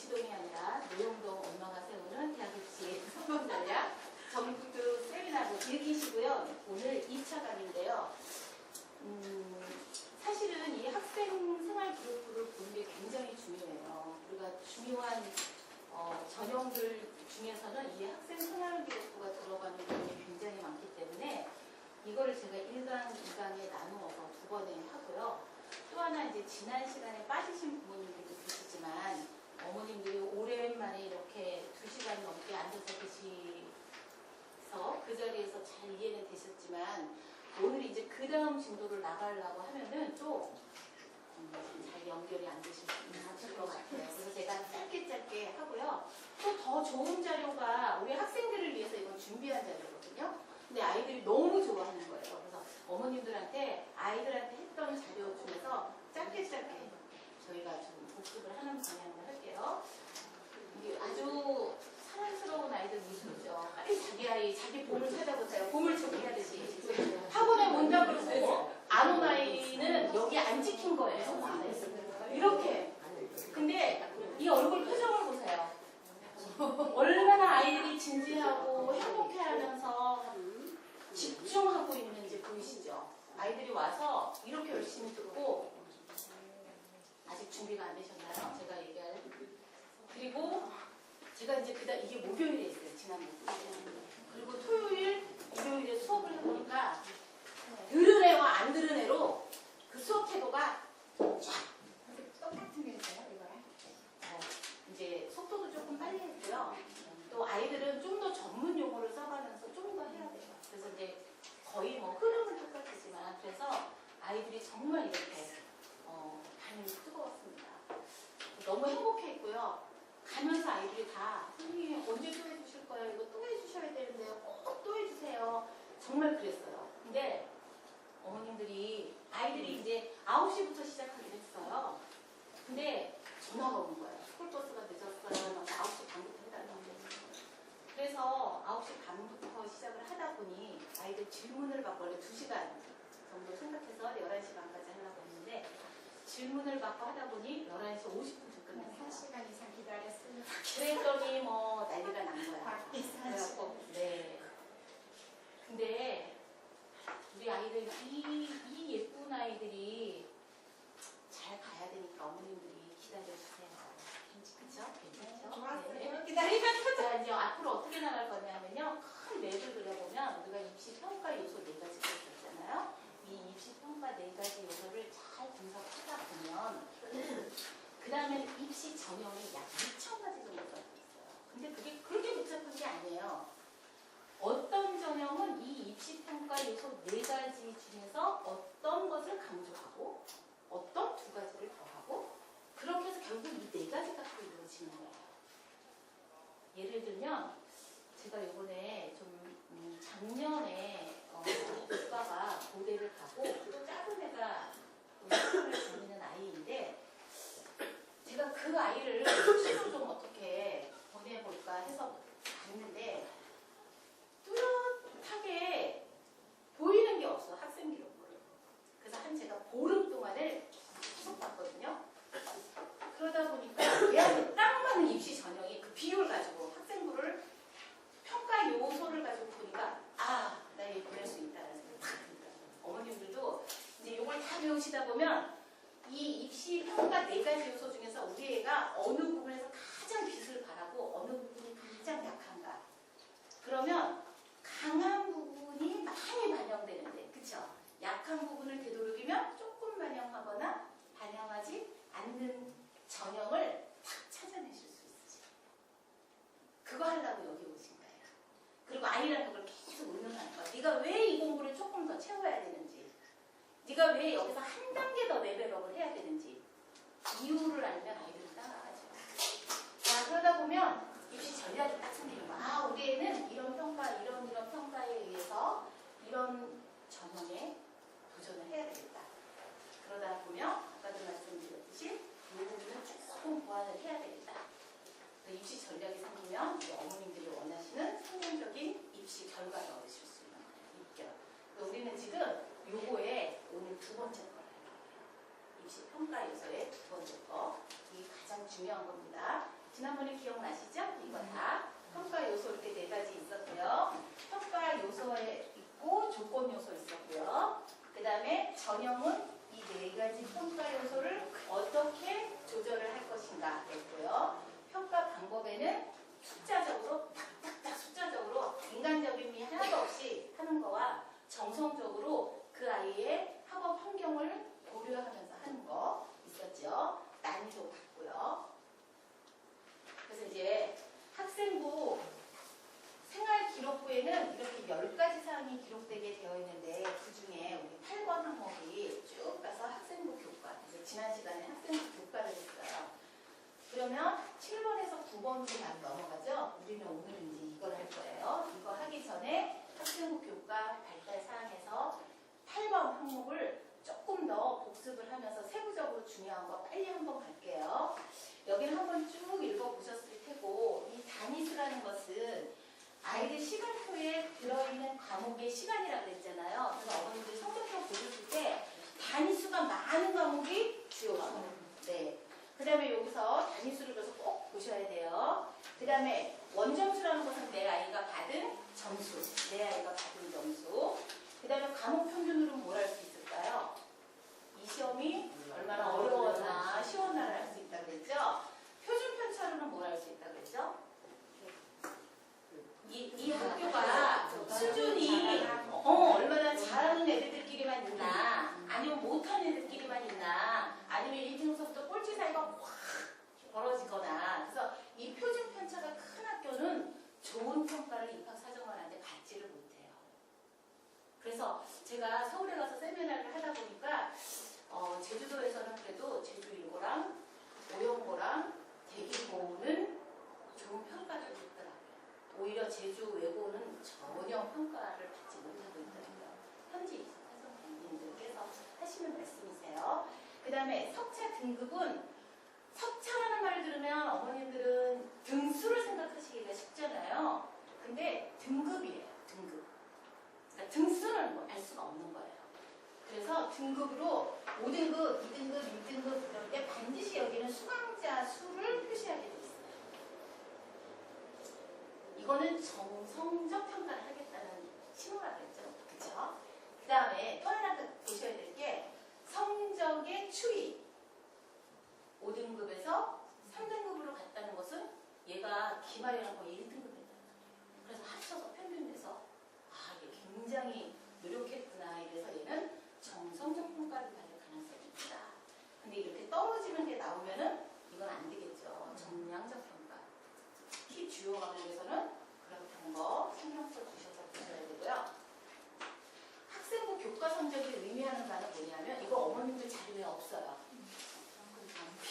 대치동이 아니라 노영동 엄마가 세우는 대학 입시 성공 전략 전국교육 세미나를 일기시고요. 오늘 2차 강의인데요. 사실은 이 학생 생활 기록부를 보는 게 굉장히 중요해요. 우리가 중요한 전형들 중에서는 이 학생 생활 기록부가 들어가는 부분이 굉장히 많기 때문에 이거를 제가 1강, 2강에 나누어서 2번에 하고요. 또 하나 이제 지난 시간에 빠지신 부모님들도 계시지만 어머님들이 오랜만에 이렇게 2시간 넘게 앉아서 계시서 그 자리에서 잘 이해는 되셨지만 오늘 이제 그 다음 진도를 나가려고 하면은 좀 잘 연결이 안 되실 것 같아요. 그래서 제가 짧게 하고요. 또 더 좋은 자료가 우리 학생들을 위해서 이건 준비한 자료거든요. 근데 아이들이 너무 좋아하는 거예요. 그래서 어머님들한테 아이들한테 했던 자료 중에서 짧게 저희가 좀 복습을 하는 방향으로 할게요. 이게 아주 사랑스러운 아이들 모습이죠. 빨리 자기 보물 찾아보세요. 보물 찾기하듯이. 학원에 온다고 그러고 안 온 아이는 여기 안 지킨 거예요. 이렇게. 근데 이 얼굴 표정을 보세요. 얼마나 아이들이 진지하고 행복해하면서 집중하고 있는지 보이시죠? 아이들이 와서 이렇게 열심히 듣고 아직 준비가 안 되셨나요? 제가 얘기할. 그리고 제가 이제 이게 목요일에 있어요. 지난 목요일에. 그리고 토요일, 일요일에 수업을 해보니까 들은 애와 안 들은 애로 그 수업 태도가 쫙 똑같은 게 있어요. 이거랑. 이제 속도도 조금 빨리 했고요. 또 아이들은 좀 더 전문 용어를 써가면서 좀 더 해야 돼요. 그래서 이제 거의 뭐 흐름은 똑같지만 그래서 아이들이 정말 이렇게 반응이 뜨거웠습니다. 너무 행복했고요. 가면서 아이들이 다 선생님 언제 또 해주실 거예요? 이거 또 해주셔야 되는데요. 꼭 또 해주세요. 정말 그랬어요. 근데 어머님들이 아이들이 이제 9시부터 시작하기로 했어요. 근데 전화가 오는 거예요. 스쿨버스가 늦었어요. 9시 반부터 해달라고. 그래서 9시 반부터 시작을 하다 보니 아이들 질문을 받고 원래 2시간 정도 생각해서 11시 반까지 하려고 했는데 질문을 받고 하다 보니 11시 50분쯤 끝났어요. 4시간 이상 기다렸습니다. 그랬더니 뭐 난리가 난 거야. 그래갖고 네. 근데 우리 아이들 이 예쁜 아이들이 잘 가야 되니까 어머님들이 기다려주세요. 그쵸? 괜찮죠? 좋았어요. 기다리면 자, 이제 앞으로 어떻게 나갈 거냐면요. 큰 맵을 그려보면 우리가 입시평가 요소 4가지가 있었잖아요. 이 입시평가 4가지 요소를 잘 분석하다 보면 그 다음에 입시 전형이 약 2,000가지 정도가 있어요. 근데 그게 그렇게 복잡한 게 아니에요. 어떤 전형은 이 입시평가 요소 4가지 중에서 어떤 것을 강조하고 어떤 2가지를 더하고 그렇게 해서 결국 이 4가지 갖고 이루어지는 거예요. 예를 들면 제가 이번에 좀 작년에 오빠가 고대를 가고 또 작은 애가 학교를 다니는 아이인데 제가 그 아이를 수시로 좀 어떻게 보내볼까 해서 갔는데 뚜렷하게 보이는 게 없어. 학생 기록부를. 그래서 제가 보름 동안을 계속 봤거든요. 그러다 보니까 얘한테 딱 맞는 입시 전형이 그 비율 가지고 학생부를 평가 요소를 가지고 보니까 나 얘 보낼 수 있다는 생각이 딱 들더라고요. 어머님들도 이제 이걸 다 배우시다 보면 이 입시 평가 4가지 요소 중에서 우리 애가 어느 부분에서 가장 빛을 발하고 어느 부분이 가장 약한가. 그러면 강한 부분이 많이 반영되는데, 그쵸? 약한 부분을 되도록이면 조금 반영하거나 반영하지 않는 전형을 탁 찾아내실 수 있으세요. 그거 하려고 여기 오신 거예요. 그리고 아이랑 그걸 계속 운영하는 거야. 네가 왜 이 공부를 조금 더 채워야 되는지, 네가 왜 여기서 한 단계 더 레벨업을 해야 되는지 이유를 알면 아이들은 따라가죠. 자, 그러다 보면 입시 전략이 딱 생기는 거야. 우리 애는 이런 평가, 이런 평가에 의해서 이런 전형에 도전을 해야 되겠다. 그러다 보면 아까도 말씀드렸듯이 이 부분은 조금 보완을 해야 되겠다. 입시 전략이 생기면 어머님들이 원하시는 성공적인 입시 결과를 얻으실 수 있는 거예요. 우리는 지금 요거에 오늘 2번째 거를 할 거예요. 입시 평가 요소의 2번째 거. 이게 가장 중요한 겁니다. 지난번에 기억나시죠? 이거 다 평가 요소 이렇게 네 가지 있었고요. 평가 요소에 있고 조건 요소 있었고요. 그 다음에 전형은 이 네 가지 평가 요소를 어떻게 조절을 할 것인가 했고요. 평가 방법에는 숫자적으로 딱딱딱 숫자적으로 인간적임이 하나도 없이 하는 거와 정성적으로 그 아이의 학업 환경을 고려하면서 하는 거 있었죠. 난이도 같고요. 그래서 이제 학생부 생활기록부에는 이렇게 10가지 사항이 기록되게 되어 있는데 그 중에 우리 8번 항목이 쭉 가서 학생부 교과, 지난 시간에 학생부 교과를 했어요. 그러면 7번에서 9번으로 막 넘어가죠. 우리는 오늘은 이제 이걸 할 거예요. 이거 하기 전에 학생부 교과 발달 사항에서 8번 항목을 조금 더 복습을 하면서 세부적으로 중요한 거 빨리 한번 갈게요. 여기를 한번 쭉 읽어보셨을 테고 이 단위수라는 것은 아이들 시간표에 들어있는 과목의 시간이라고 그랬잖아요. 그래서 어머님들 성적표 보셨을 때 단위수가 많은 과목이 주요 과목. 네. 그 다음에 여기서 단위수를 그래서 꼭 보셔야 돼요. 그 다음에 원점수라는 것은 내 아이가 받은 점수. 내 아이가 받은 점수. 그 다음에 과목 평균으로 뭘 할 수 있을까요? 이 시험이 얼마나 어려웠나 쉬웠나를 알 수 있다고 그랬죠. 표준 편차로는 뭘 할 수 있다고 그랬죠. 이 학교가 수준이 얼마나 잘하는 애들끼리만 있나 아니면 못하는 애들끼리만 있나 아니면 1등서부터 꼴찌 사이가 확 벌어지거나 그래서 이 표준 편차가 큰 학교는 좋은 평가를 입학사정관한테 받지를 못해요. 그래서 제가 서울에 가서 세미나를 하다 보니까 제주도에서는 그래도 제주일고랑 오영고랑 대기고는 좋은 평가를 받더라고요. 오히려 제주 외고는 전혀 평가를 받지 못하고 있더라고요. 현지 사정관님들께서 하시는 말씀이세요. 그 다음에 석차 등급은 석차라는 말을 들으면 어머님들은 등수를 생각하시기가 쉽잖아요. 근데 등급이에요. 등급. 그러니까 등수는 뭐 알 수가 없는 거예요. 그래서 등급으로 5등급, 2등급, 6등급 그럴 때 반드시 여기는 수강자 수를 표시하게 돼 있어요. 이거는 정성적 평가를 하겠다는 신호라 그랬죠. 그쵸? 그 다음에 또 하나 보셔야 될 게 성적의 추이. 5등급에서 3등급으로 갔다는 것은 얘가 기말이랑 거의 1등급 했다. 그래서 합쳐서 평균 내서 얘 굉장히 노력했구나. 이래서 얘는 정성적 평가를 받을 가능성이 있다. 근데 이렇게 떨어지는 게 나오면은 이건 안 되겠죠. 정량적 평가. 특히 주요 과목에서는 그렇다는 거 신경 써 주셔서 보셔야 되고요. 학생부 교과 성적이 의미하는 바는 뭐냐면 이거 어머님들 자료에 없어요.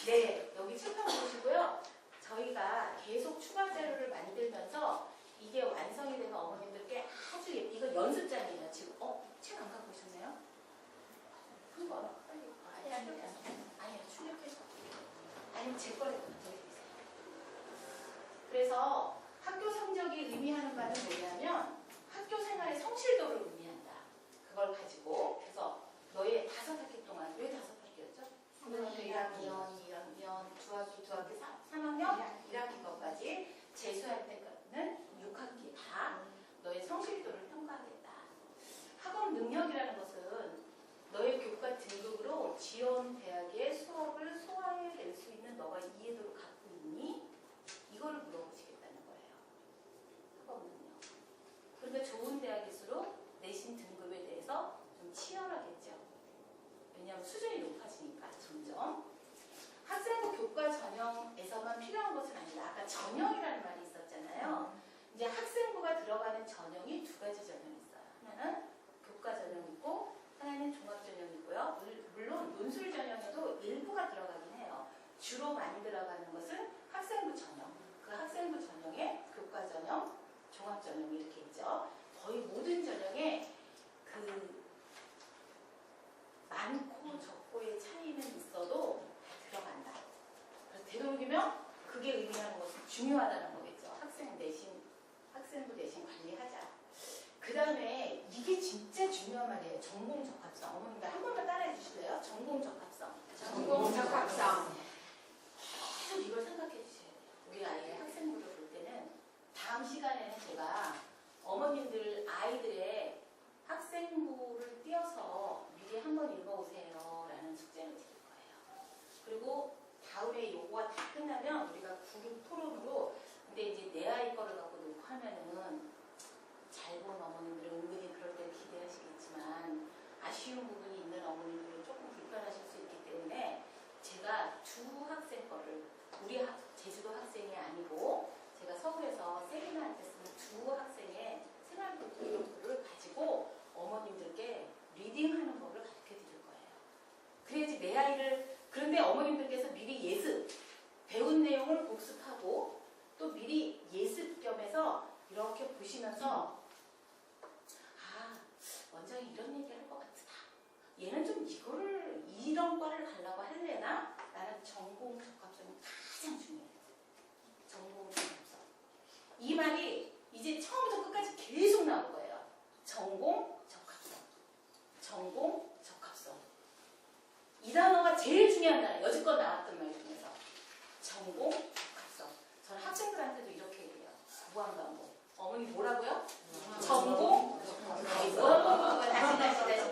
네, 여기 칠판 보시고요. 저희가 계속 추가 자료를 만들면서 이게 완성이 돼서 어머님들께 아주 이거 연습장이에요. 지금 책 안 갖고 오셨네요? 한번 빨리 아니요, 출력해서 아니면 제 거를 가져드리세요. 그래서 학교 성적이 의미하는 바는 뭐냐면 학교 생활의 성실도를 의미한다. 그걸 가지고 그래서 너의 5학기 동안 왜 5학기였죠? 1학년, 2학년, 2학기, 3학년, 1학기 것까지 재수할 때까지는 6학기 다 너의 성실도를 평가하겠다. 학업 능력이라는 것은 너의 교과 등급으로 지원 대학의 수업을 소화해낼 수 있는 너가 이해도를 갖고 있니? 이거를 물어보시겠다는 거예요. 학업 능력. 그러니까 좋은 대학일수록 내신 등급에 대해서 좀 치열하겠죠. 왜냐하면 수준이 높아지니까 점점. 학생부 교과 전형에서만 필요한 것은 아니다. 아까 전형이라는 말이 있었잖아요. 이제 학생부가 들어가는 전형이 2가지 전형이 있어요. 하나는 교과 전형 있고 하나는 종합 전형이 있고요. 물론 논술 전형에도 일부가 들어가긴 해요. 주로 많이 들어가는 것은 학생부 전형. 그 학생부 전형에 교과 전형, 종합 전형이 이렇게 있죠. 거의 모든 전형에 그 많고 적고의 차이는 있어도 다 들어간다. 그래서 되도록이면 그게 의미하는 것은 중요하다는 거겠죠. 학생부 내신 관리하자. 그 다음에 이게 진짜 중요한 말이에요. 전공 적합성. 어머님들 한 번만 따라해 주실래요? 전공 적합성. 전공 적합성. 계속 이걸 생각해 주셔야 돼요. 우리 어머님들은 은근히 그럴 때 기대하시겠지만 아쉬운 부분이 있는 어머님들은 조금 불편하실 수 있기 때문에 제가 두 학생 거를 제주도 학생이 아니고 제가 서울에서 세미나한테 쓰는 두 학생의 생활기록부를 가지고 어머님들께 리딩하는 법을 가르쳐 드릴 거예요. 그래야지 내 아이를 그런데 어머님들께서 미리 예습 배운 내용을 복습하고 또 미리 예습 겸해서 이렇게 보시면서 원장이 이런 얘기 할 것 같다. 얘는 좀 이런 과를 가려고 할래나? 나는 전공 적합성이 가장 중요해요. 전공 적합성. 이 말이 이제 처음부터 끝까지 계속 나올 거예요. 전공 적합성. 전공 적합성. 이 단어가 제일 중요한 단어. 여지껏 나왔던 말 중에서. 전공 적합성. 저는 학생들한테도 이렇게 얘기해요. 무한반복. 어머니 뭐라고요? 전공 다시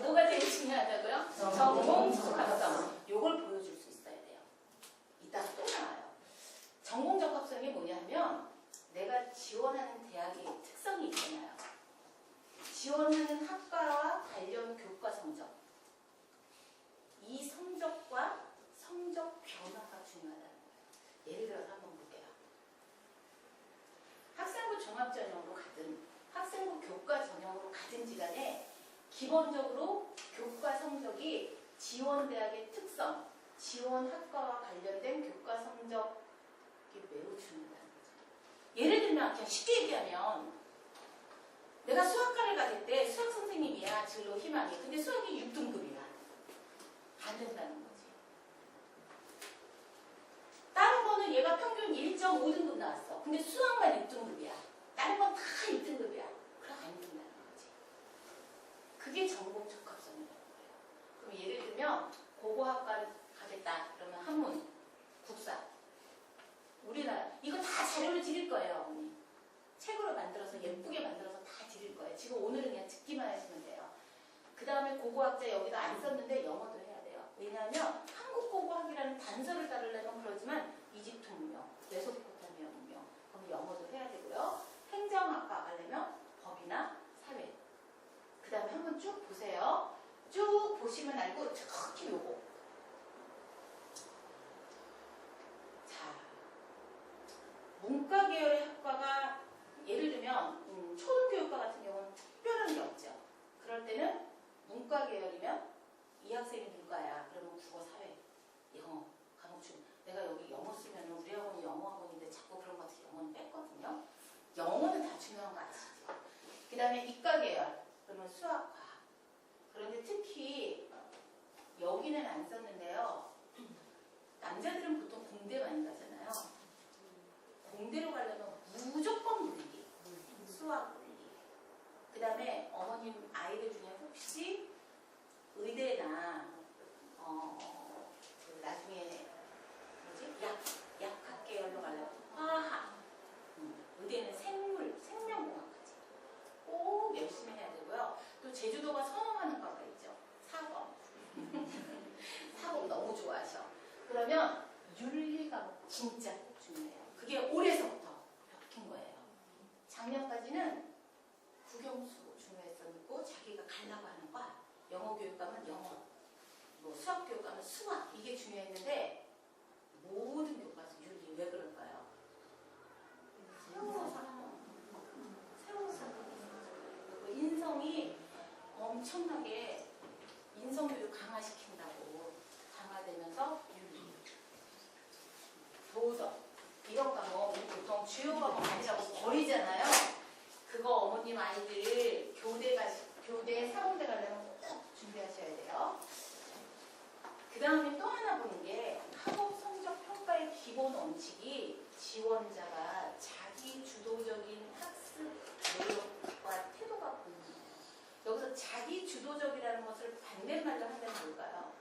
뭐가 제일 중요하다고요? 전공 적합성. 요걸 보여줄 수 있어야 돼요. 이따가 또 나와요. 전공 적합성이 뭐냐면 내가 지원하는 대학의 특성이 있잖아요. 지원하는 학과와 관련 교과 성적. 이 성적과 성적 변화가 중요하다는 거예요. 예를 들어서 한번 볼게요. 학생부 종합전형으로 가든 학생부 교과 전형으로 가든지 간에 기본적으로 교과 성적이 지원대학의 특성, 지원학과와 관련된 교과 성적이 매우 중요하다는 거죠. 예를 들면 그냥 쉽게 얘기하면 내가 수학과를 가질 때 수학 선생님이야 진로 희망이. 근데 수학이 6등급이야. 안 된다는 거지. 다른 거는 얘가 평균 1.5등급 나왔어. 근데 수학만 6등급이야. 다른 건 다 1등급이야. 그럼 안 된다는 거지. 그게 전공 적합성이라는 거예요. 그럼 예를 들면 고고학과를 가겠다. 그러면 한문, 국사. 우리나라 이거 다 자료를 드릴 거예요. 어머니. 책으로 만들어서 예쁘게 만들어서 다 드릴 거예요. 지금 오늘은 그냥 듣기만 하시면 돼요. 그 다음에 고고학자 여기다 안 썼는데 영어도 해야 돼요. 왜냐하면 한국 고고학이라는 단서를 따르려면 그러지만 이집트 문명, 메소포타미아 문명, 그럼 영어도 해야 되고요. 행정학과 가려면 법이나 사회. 그 다음에 한번 쭉 보세요. 쭉 보시면 알고 특히 요거. 자, 문과 계열의 학과가 예를 들면 초등교육과 같은 경우는 특별한 게 없죠. 그럴 때는 문과 계열이면 이 학생이 문과야. 그러면 국어, 사회, 영어, 과목 중 내가 여기 영어 쓰면 우리 학원이 영어 학원인데 자꾸 그런 것 같아서 영어는 뺐거든요. 영어는 다 중요한 거 아시죠? 그 다음에 이과 계열, 그러면 수학, 과학. 그런데 특히 여기는 안 썼는데요. 남자들은 보통 공대 많이 가잖아요. 공대로 가려면 무조건 물리, 수학, 물리. 그 다음에 어머님 아이들 중에 혹시 의대나 그 나중에 약학 계열로 가려면 화학, 의대는 생명공학까지 꼭 열심히 해야 되고요. 또 제주도가 선호하는 과가 있죠. 사법. 사법 너무 좋아하셔. 그러면 윤리 과목 진짜 꼭 중요해요. 그게 올해서부터 바뀐 거예요. 작년까지는 국영수 중요했었고 자기가 가려고 하는 과, 영어 교육과면 영어, 뭐 수학 교육과면 수학 이게 중요했는데 모든 교과서 윤리 왜 그럴까요? 세월호 사건. 인성이 엄청나게 인성교육 강화시킨다고 강화되면서 윤리, 도덕 이런 과목 보통 주요 과목 아니라고 버리잖아요. 그거 어머님 아이들 교대 사범대 가려면 꼭 준비하셔야 돼요. 그 다음에 또 하나 보는 게 학업 성적 평가의 기본 원칙이 지원자가 자기 주도적인 학습 노력과 태도가 보이는 거예요. 여기서 자기 주도적이라는 것을 반대말로 하면 뭘까요?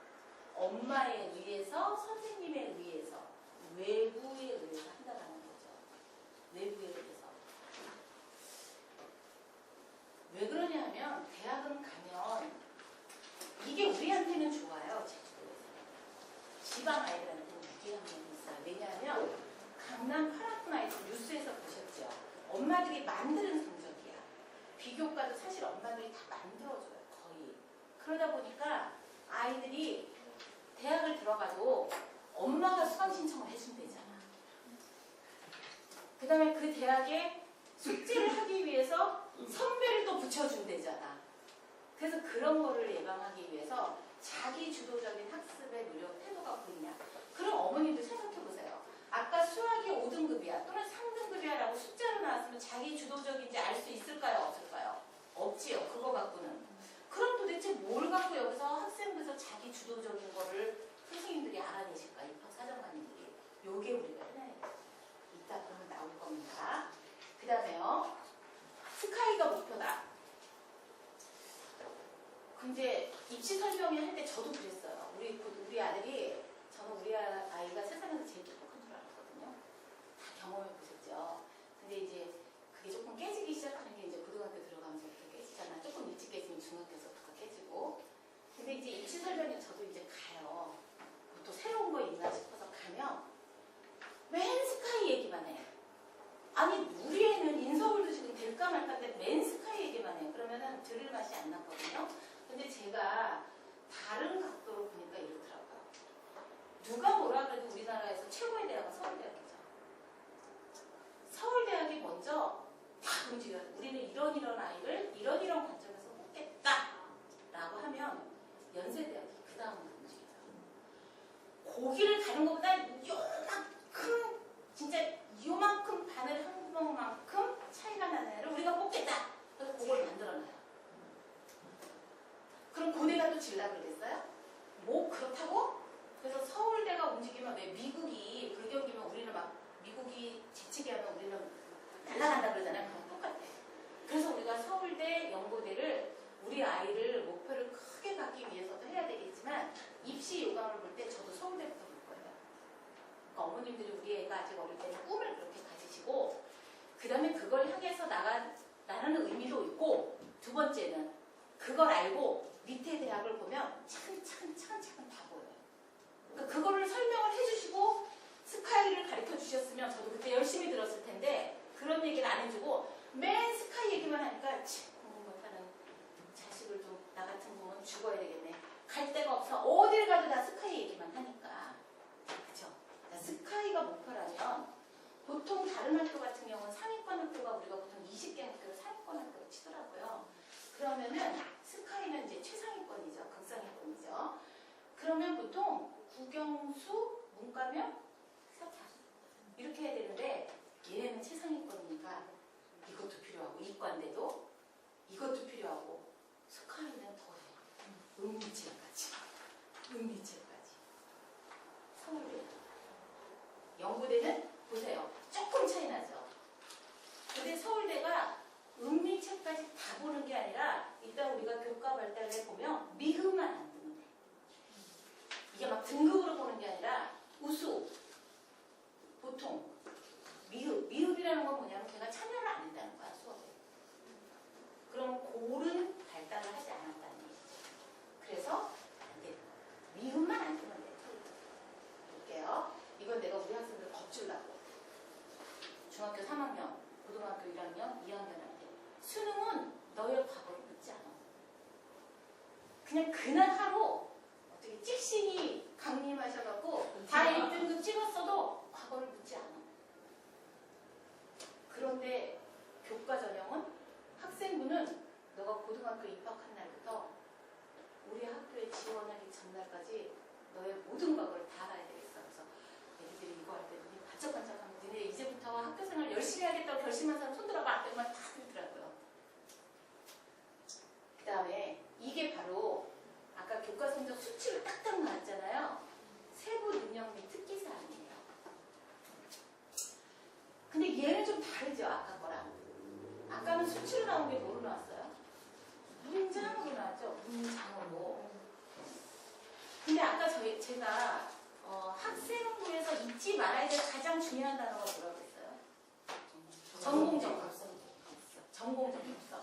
엄마에 의해서, 선생님에 의해서, 외부에 의해서 한다는 거죠. 외부에 의해서. 왜 그러냐 하면 대학은 가면 이게 우리한테는 좋아요. 제주도에서. 지방 아이들한테는 유리한 면이 있어요. 왜냐하면 강남 파라군 아이들 뉴스에서 보셨죠. 엄마들이 만드는 성적이야. 비교과도 사실 엄마들이 다 만들어줘요. 거의. 그러다 보니까 아이들이 대학을 들어가도 엄마가 수강 신청을 해준대잖아. 그 다음에 그 대학에 숙제를 하기 위해서 선배를 또 붙여준대잖아. 그래서 그런 거를 예방하기 위해서 자기 주도적인 학습의 노력 태도가 보이냐. 그럼 어머님도 생각해보세요. 아까 수학이 5등급이야 또는 3등급이야 라고 숫자로 나왔으면 자기 주도적인지 알 수 있을까요? 없을까요? 없지요. 그거 갖고는. 그럼 도대체 뭘 갖고 여기서 학생부에서 자기 주도적인 거를 선생님들이 알아내실까? 입학 사정관님들이. 요게 우리가 해놔야 돼요. 이따 보면 나올 겁니다. 그 다음에요. 스카이가 목표다. 근데 입시 설명회 할 때 저도 그랬어요. 우리 아들이, 저는 우리 아이가 세상에서 제일 똑똑한 줄 알았거든요. 다 경험해 보셨죠. 근데 이제 그게 조금 깨지기 시작하는 게 이제 고등학교 들어가면서부터 깨지잖아. 조금 일찍 깨지면 중학교에서부터 깨지고. 근데 이제 입시 설명회 저도 이제 가요. 또 새로운 거 있나 싶어서 가면 맨 스카이 얘기만 해. 아니 우리 애는 인서울도 지금 될까 말까인데 맨 스카이 얘기만 해요. 그러면은 들을 맛이 안 났거든요. 근데 제가 다른 각도로 보니까 이렇더라고요. 누가 뭐라 그래도 우리나라에서 최고의 대학은 서울대학이죠. 서울대학이 먼저 다 움직여요. 우리는 이런 아이를 이런 관점에서 뽑겠다 라고 하면 연세대학이 그 다음으로 움직여요. 고기를 가는 것보다 요만큼, 진짜 요만큼 바늘 한 구멍만큼 차이가 나는 애를 우리가 뽑겠다. 그래서 그걸 만들어놔요. 그럼 고대가 또 질라 그러겠어요? 뭐 그렇다고? 그래서 서울대가 움직이면 왜 미국이 불경기면 우리는 막 미국이 지치게 하면 우리는 날아간다 그러잖아요. 그건 똑같아. 그래서 우리가 서울대, 연고대를 우리 아이를 목표를 크게 갖기 위해서도 해야 되겠지만 입시 요강을 볼 때 저도 서울대부터 볼 거예요. 그러니까 어머님들이 우리 애가 아직 어릴 때는 꿈을 그렇게 가지시고 그 다음에 그걸 향해서 나가는 의미도 있고 두 번째는 그걸 알고 밑에 대학을 보면 차근차근 다 보여요. 그러니까 그거를 설명을 해주시고 스카이를 가르쳐 주셨으면 저도 그때 열심히 들었을 텐데 그런 얘기를 안 해주고 맨 스카이 얘기만 하니까 공부 못하는 자식을 좀 나 같은 부모는 죽어야 되겠네. 갈 데가 없어. 어딜 가도 다 스카이 얘기만 하니까. 그죠? 스카이가 목표라면 보통 다른 학교 같은 경우는 상위권 학교가 우리가 보통 20개 학교를 상위권 학교로 치더라고요. 그러면은 스카이는 이제 최상위권이죠. 극상위권이죠. 그러면 보통 국영수, 문과면 사타 이렇게 해야 되는데 얘네는 최상위권이니까 이것도 필요하고 이과인데도 이것도 필요하고 스카이는 더해. 은미체까지. 서울대. 연고대는 보세요. 조금 차이 나죠. 근데 서울대가 은미체까지 다 보는 게 아니라 이따 우리가 교과 발달을 해보면 미흡만 안 뜨면 돼. 이게 막 등급으로 보는 게 아니라 우수, 보통, 미흡이라는 건 뭐냐면 걔가 참여를 안 한다는 거야, 수업에. 그럼 고른 발달을 하지 않았다는 얘기죠. 그래서 안 돼. 미흡만 안 뜨면 돼. 볼게요. 이건 내가 우리 학생들 겁주려고. 중학교 3학년, 고등학교 1학년, 2학년한테. 수능은 너의 과거를 묻지 않아. 그냥 그날 하루 어떻게 찍신이 강림하셔갖고 다 1등급 찍었어도 과거를 묻지 않아. 그런데 교과 전형은 학생부는 너가 고등학교 입학한 날부터 우리 학교에 지원하기 전날까지 너의 모든 과거를 다 알아야 되겠어. 그래서 애들이 이거 할 때 눈이 반짝반짝하면 니네 이제부터 학교생활 열심히 하겠다고 결심한 사람 손들어봐. 앞에 말 다 들더라고요. 그 다음에 이게 바로 아까 교과 성적 수치로 딱딱 나왔잖아요. 세부 능력 및 특기 사항이에요. 근데 얘는 좀 다르죠. 아까 거랑. 아까는 수치로 나온 게 뭐로 나왔어요? 문장으로 나왔죠. 문장으로. 근데 아까 제가 학생부에서 잊지 말아야 될 가장 중요한 단어가 뭐라고 했어요? 전공적합성. 전공적합성.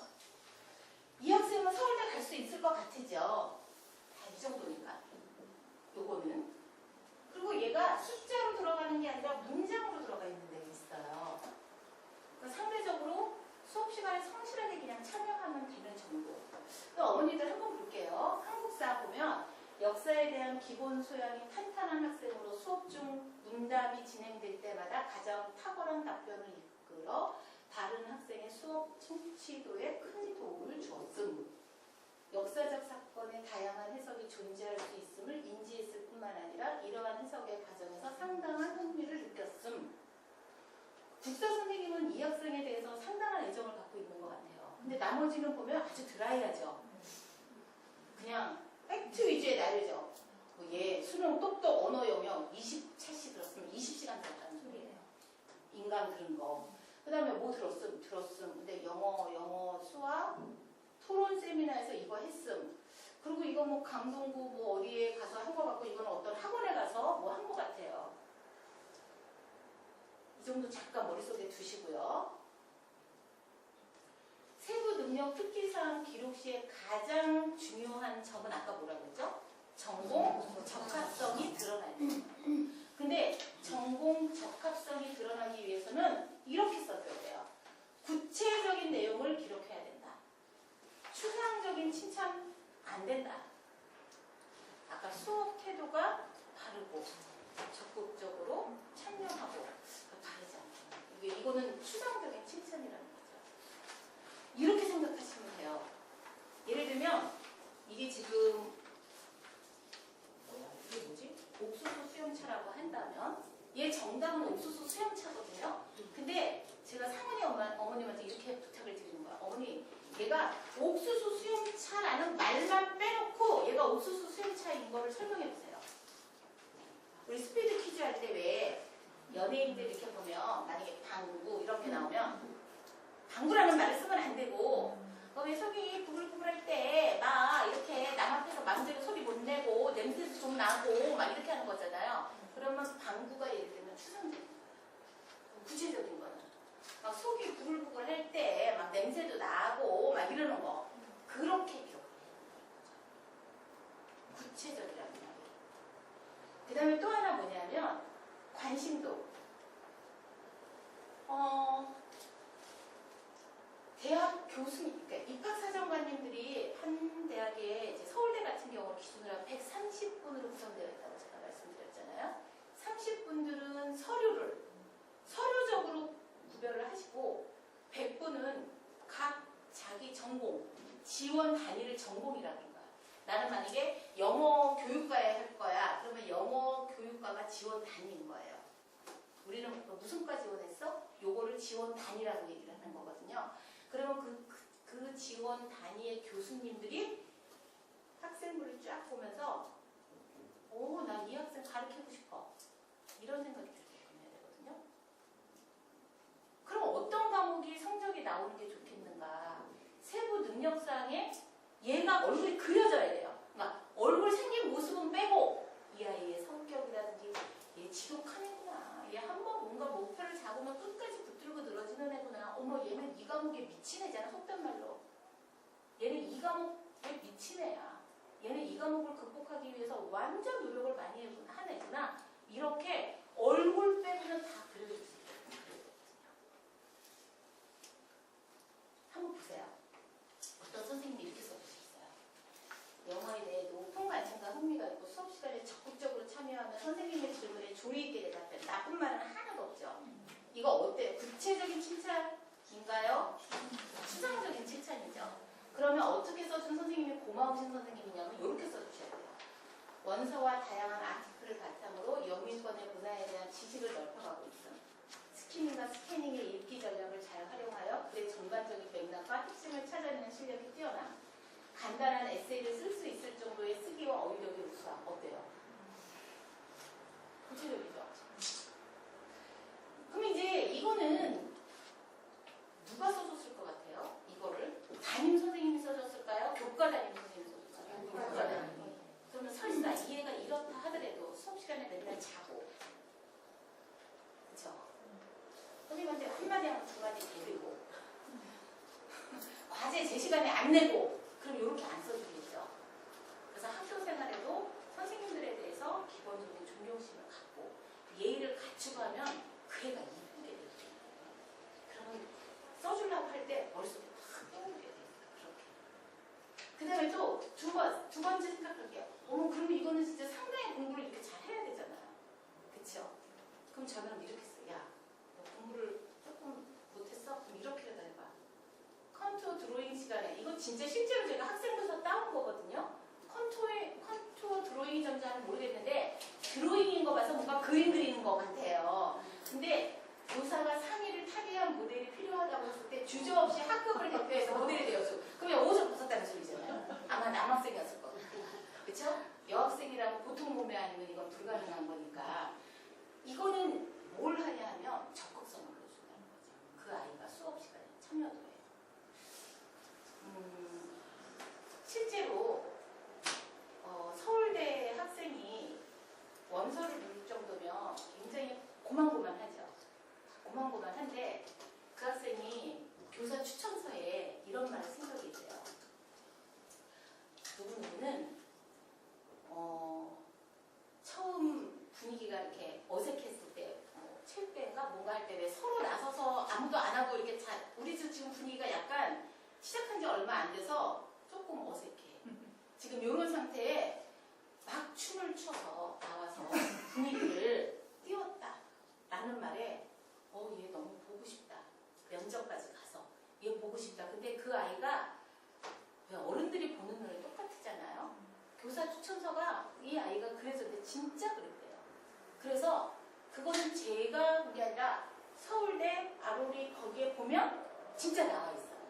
이 학생은 서울대 갈 수 있을 것 같으죠? 다 이 정도니까. 요거는. 그리고 얘가 숫자로 들어가는 게 아니라 문장으로 들어가 있는 데가 있어요. 그러니까 상대적으로 수업 시간에 성실하게 그냥 참여 대한 기본 소양이 탄탄한 학생으로 수업 중 문답이 진행될 때마다 가장 탁월한 답변을 이끌어 다른 학생의 수업 청취도에 큰 도움을 주었음. 역사적 사건의 다양한 해석이 존재할 수 있음을 인지했을 뿐만 아니라 이러한 해석의 과정에서 상당한 흥미를 느꼈음. 국사 선생님은 이 학생에 대해서 상당한 애정을 갖고 있는 것 같아요. 근데 나머지는 보면 아주 드라이하죠. 그냥 팩트 위주의 나열이죠. 얘 수능 똑똑 언어 영역 20차씩 들었으면 20시간 들었다는 소리예요. 인강 들은 거. 그 다음에 뭐 들었음. 근데 영어, 수학, 토론 세미나에서 이거 했음. 그리고 이거 뭐 강동구 뭐 어디에 가서 한 거 같고 이거는 어떤 학원에 가서 뭐 한 거 같아요. 이 정도 잠깐 머릿속에 두시고요. 세부 능력 특기사항 기록 시에 가장 중요한 점은 아까 뭐라고 했죠? 전공 적합성이 드러나야 돼요. 근데 전공 적합성이 드러나기 위해서는 이렇게 써줘야 돼요. 구체적인 내용을 기록해야 된다. 추상적인 칭찬 안 된다. 아까 수업 태도가 바르고 적극적으로 참여하고 다르지 않다. 이거는 추상적인 칭찬이라는 거죠. 이렇게 생각하시면 돼요. 예를 들면 이게 지금 이게 뭐지? 옥수수 수염차라고 한다면 얘 정답은 옥수수 수염차거든요. 근데 제가 상은이 어머님한테 이렇게 부탁을 드리는 거야. 어머니, 얘가 옥수수 수염차라는 말만 빼놓고 얘가 옥수수 수염차인 거를 설명해 보세요. 우리 스피드 퀴즈 할 때 왜 연예인들 이렇게 보면 만약에 방구 이렇게 나오면 방구라는 말을 쓰면 안 되고 왜 속이 부글부글할 때 막 이렇게 남 앞에서 마음대로 소리 못 내고 냄새도 좀 나고 막 이렇게 하는 거잖아요. 그러면 방구가 예를 들면 추상적인 거예요. 구체적인 거는 막 속이 부글부글할 때 막 냄새도 나고 막 이러는 거 그렇게 기록을 해요. 구체적이라는 말이에요. 그 다음에 또 하나 뭐냐면 관심도. 대학 교수님, 그러니까 입학사정관님들이 한 대학에 이제 서울대 같은 경우를 기준으로 하면 130분으로 구성되어 있다고 제가 말씀드렸잖아요. 30분들은 서류적으로 구별을 하시고 100분은 각 자기 전공, 지원 단위를 전공이라는 거야. 나는 만약에 영어 교육과에 할 거야. 그러면 영어 교육과가 지원 단위인 거예요. 우리는 무슨 과 지원했어? 요거를 지원 단위라고 얘기를 하는 거거든요. 그러면 그 지원 단위의 교수님들이 학생부를 쫙 보면서 난 이 학생 가르치고 싶어. 이런 생각이 들게끔 해야 되거든요. 그럼 어떤 과목이 성적이 나오는 게 좋겠는가? 세부 능력사항에 얘가 얼굴이 그려져야 돼요. 그러니까 얼굴 생긴 모습은 빼고 이 아이의 성격이라든지 얘 지독하는구나. 얘 한번 뭔가 목표를 잡으면 끝까지 붙들고 늘어지는 애구나. 어머 얘는 이 과목에 미친 애잖아. 속된 말로. 얘는 이 과목에 미친 애야. 얘는 이 과목을 극복하기 위해서 완전 노력을 많이 한 애구나. 이렇게 얼굴 빼고는 다 그려줄 수 있거든요. 한번 보세요. 어떤 선생님이 이렇게 써주셨어요. 영어에 대해 높은 관심과 흥미가 있고 수업 시간에 적극적으로 참여하면 선생님의 질문에 조리 있게 대답해. 나쁜 말은 하나도 없죠. 이거 어때요? 구체적인 칭찬인가요? 추상적인 칭찬이죠. 그러면 어떻게 써준 선생님이 고마우신 선생님이냐면 이렇게 써주셔야 돼요. 원서와 다양한 아티클을 바탕으로 영미권의 문화에 대한 지식을 넓혀가고 있음. 스키밍과 스캐닝의 읽기 전략을 잘 활용하여 그의 전반적인 맥락과 핵심을 찾아내는 실력이 뛰어남. 간단한 에세이를 쓸 수 있을 정도의 쓰기와 어휘력이 우수함. 어때요? 구체적이죠? 그럼 이제 이거는 누가 써줬을 것 같아요? 이거를 담임 선생님이 써줬을까요? 교과 담임 선생님이 써줬을까요? 교과 담임. 그러면 설사 이해가 이렇다 하더라도 수업 시간에 맨날 자고, 그렇죠? 선생님한테 한마디 하면 두 마디 데리고 과제 제 시간에 안 내고, 그럼 이렇게 안 써주겠죠. 그래서 학교 생활에도 선생님들에 대해서 기본적인 존경심을 갖고 예의를 갖추고 하면 그 애가 이쁘게 돼요. 그러면 써주려고 할 때 머릿속에 확 떠오르게 돼요. 그렇게. 그 다음에 또 두 번째 생각할게요. 그럼 이거는 진짜 그럼 저는 이렇게 써요. 야, 너 공부를 조금 못했어? 그럼 이렇게라도 해봐. 컨투어 드로잉 시간에 이거 진짜 실제로 제가 학생부서 따온 거거든요. 컨투어 드로잉이 점자는 모르겠는데 드로잉인 거 봐서 뭔가 그림 그리는 것 같아요. 근데 교사가 상의를 탈의한 모델이 필요하다고 했을 때 주저없이 학급을 대표해서 모델이 되었어. 그러면 옷을 벗었다는 소리잖아요. 아마 남학생이었을 것 같아요. 그렇죠? 여학생이라고 보통 몸매 아니면 이건 불가능한 거니까 이거는 뭘 하냐 하면 적극성을 보여준다는 거죠. 그 아이가 수업 시간에 참여도해요. 실제로 서울대 학생이 원서를 낼 정도면 굉장히 고만고만하죠. 고만고만한데 그 학생이 교사 추천서에 이런 말을 쓴 적이 있어요. 누구누구는 처음 분위기가 이렇게 어색했을 때 체육대회가 뭔가 할 때 왜 서로 나서서 아무도 안 하고 이렇게 우리 지금 분위기가 약간 시작한 지 얼마 안 돼서 조금 어색해. 지금 이런 상태에 막 춤을 춰서 나와서 분위기를 띄웠다 라는 말에 얘 너무 보고 싶다. 면접까지 가서 얘 보고 싶다. 근데 그 아이가 왜 어른들이 보는 눈이 똑같잖아요. 교사 추천서가 이 아이가 그래서 진짜 그랬대요. 그래서 그거는 제가 본 게 아니라 서울대 아로리 거기에 보면 진짜 나와 있어요.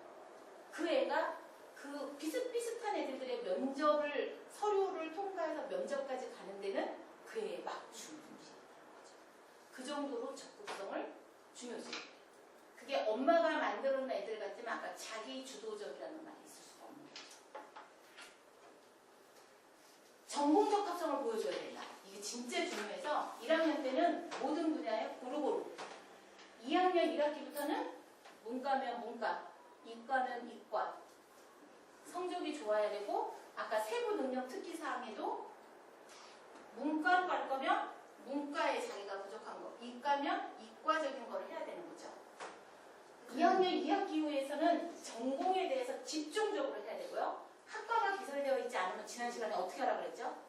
그 애가 그 비슷비슷한 애들의 면접을 서류를 통과해서 면접까지 가는 데는 그 애의 맞춤 분식이라는 거죠. 그 정도로 적극성을 중요시해요. 그게 엄마가 만들어 놓은 애들 같으면 아까 자기 주도적이라는 말이 있을 수가 없는 거죠. 전공적 합성을 보여줘야 된다. 이게 진짜 중요해서 1학년 때는 모든 분야에 고루고루 2학년 1학기부터는 문과면 문과, 이과면 이과 성적이 좋아야 되고 아까 세부 능력 특기 사항에도 문과로 갈 거면 문과에 자기가 부족한 거, 이과면 이과적인 걸 해야 되는 거죠. 2학년 2학기 이후에서는 전공에 대해서 집중적으로 해야 되고요. 학과가 개설되어 있지 않으면 지난 시간에 어떻게 하라 그랬죠?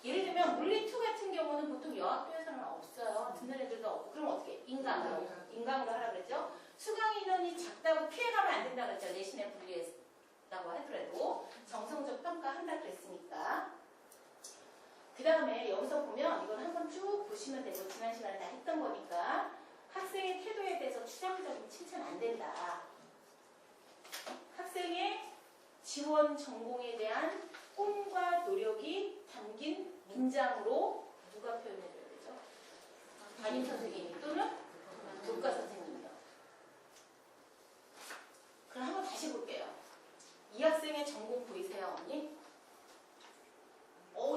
예를 들면 물리2 같은 경우는 보통 여학교에서는 없어요. 듣는 애들도 없고. 그럼 어떻게? 인강으로 하라 그랬죠? 수강 인원이 작다고 피해가면 안 된다 그랬죠. 내신에 불리했다고 하더라도 정성적 평가한다 그랬으니까. 그 다음에 여기서 보면 이건 한번 쭉 보시면 되고 지난 시간에 다 했던 거니까 학생의 태도에 대해서 추상적인 칭찬 안 된다. 학생의 지원 전공에 대한 꿈과 노력이 담긴 문장으로 누가 표현해줘야 되죠? 담임 선생님이 또는 교과 선생님이요. 그럼 한번 다시 볼게요. 이 학생의 전공 보이세요, 언니?